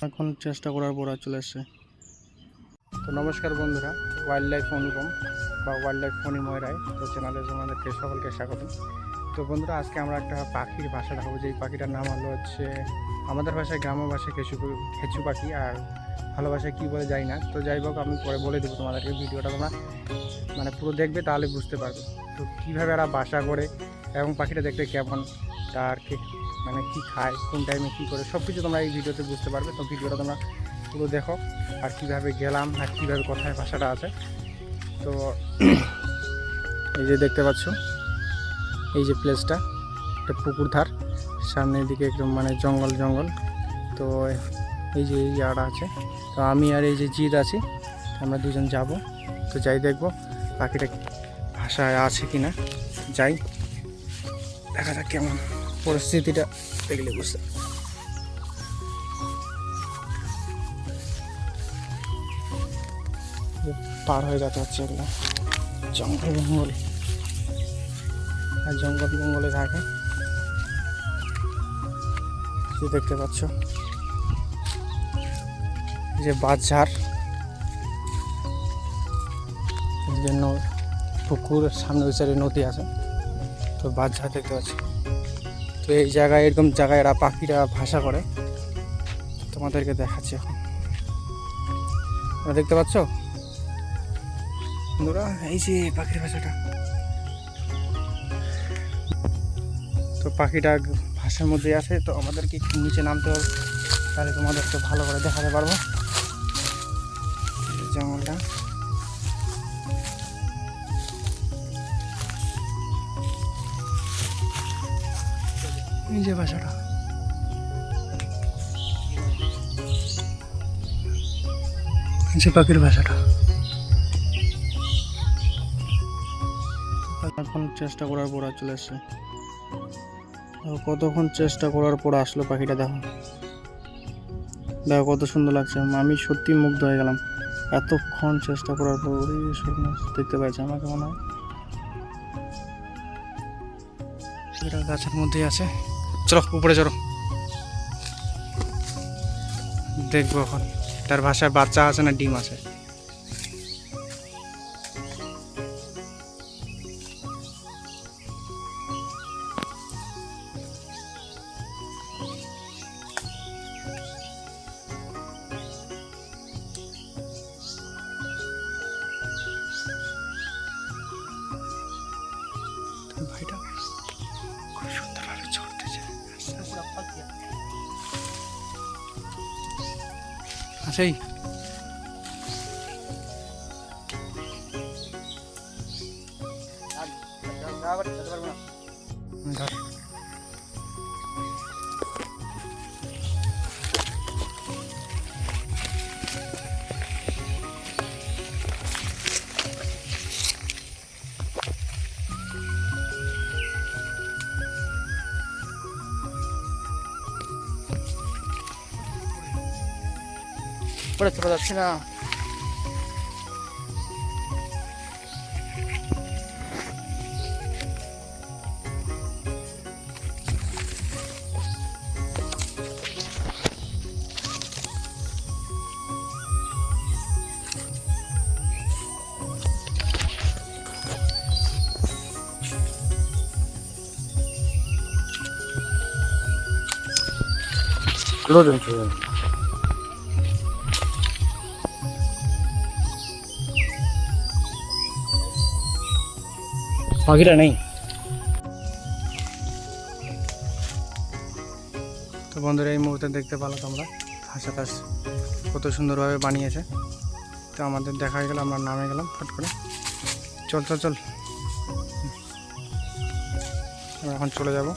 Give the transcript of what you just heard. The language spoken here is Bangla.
এখন চেষ্টা করার পর চলে এসছে। তো নমস্কার বন্ধুরা, ওয়াইল্ড লাইফ অনুপম বা ওয়াইল্ড লাইফ ফণিময় রায় তো চ্যানেলে আমাদেরকে সকলকে স্বাগত। তো বন্ধুরা, আজকে আমরা একটা পাখির ভাষা দেখাবো, যেই পাখিটার নাম হচ্ছে আমাদের ভাষায় গ্রাম্য ভাষায় খেচু পাখি, আর ভালো ভাষায় কী বলে যাই না। তো যাই হোক, আমি পরে বলে দেবো তোমাদেরকে। ভিডিওটা তোমরা পুরো দেখবে, তাহলে বুঝতে পারবে তো কীভাবে এরা বাসা করে এবং পাখিটা দেখতে কেমন, তার কী খায়, কোন টাইমে কী করে, সব কিছু তোমরা এই ভিডিওতে বুঝতে পারবে। তো ভিডিওটা তোমরা পুরো দেখো, আর কীভাবে গেলাম আর কীভাবে কোথায় ভাষাটা আছে। তো এই যে দেখতে পাচ্ছ, এই যে প্লেসটা, একটা পুকুর ধার, সামনের দিকে একদম জঙ্গল। তো এই যে এই জায়গাটা আছে। তো আমি আর এই যে জিৎ আছি, আমরা দুজন যাব। তো যাই দেখবো পাখিটা ভাষায় আছে কি না, যাই দেখা যাক কেমন পরিস্থিতিটা, দেখলে বুঝতে পার হয়ে যেতে হচ্ছে। এগুলো জঙ্গলে থাকে, দেখতে পাচ্ছ যে বাঁশঝাড়, এই জন্য পুকুরের সামনে ওই সাইডে নদী আছে। তো বাঁশঝাড় দেখতে পাচ্ছি। তো এই জায়গায়, এরকম জায়গায় এরা পাখিরা ভাষা করে, তোমাদেরকে দেখাচ্ছি এখন। দেখতে পাচ্ছ বন্ধুরা, এই যে পাখির ভাষাটা। তো পাখিটা ভাষার মধ্যে আছে। তো আমাদেরকে একটু নিচে নামতে হবে, তাহলে তোমাদেরকে ভালো করে দেখাতে পারবো জঙ্গলটা। এই যে ভাষাটা, এই যে পাখির ভাষাটা। এখন চেষ্টা করার পর চলে এসছে। কতক্ষণ চেষ্টা করার পর আসলো পাখিটা। দেখো কত সুন্দর লাগছে। আমি সত্যি মুগ্ধ হয়ে গেলাম, এতক্ষণ চেষ্টা করার পর দেখতে পাইছে। আমাকে মনে হয় সেটা গাছের মধ্যেই আছে। চলো উপরে চলো, দেখবো এখন তার ভাষায় বাচ্চা আছে না ডিম আছে। ভাইটা খুব সুন্দরভাবে ছড়তেছে। আছেই পরে চলে যাচ্ছে না। পাখিটা নেই। তো বন্ধুরা, এই মুহূর্তে দেখতে পেলো তোমরা ভাষাটা কত সুন্দরভাবে বানিয়েছে। তো আমাদের দেখা হয়ে গেল, আমরা নামে গেলাম ফট করে। চল আমরা এখন চলে যাব।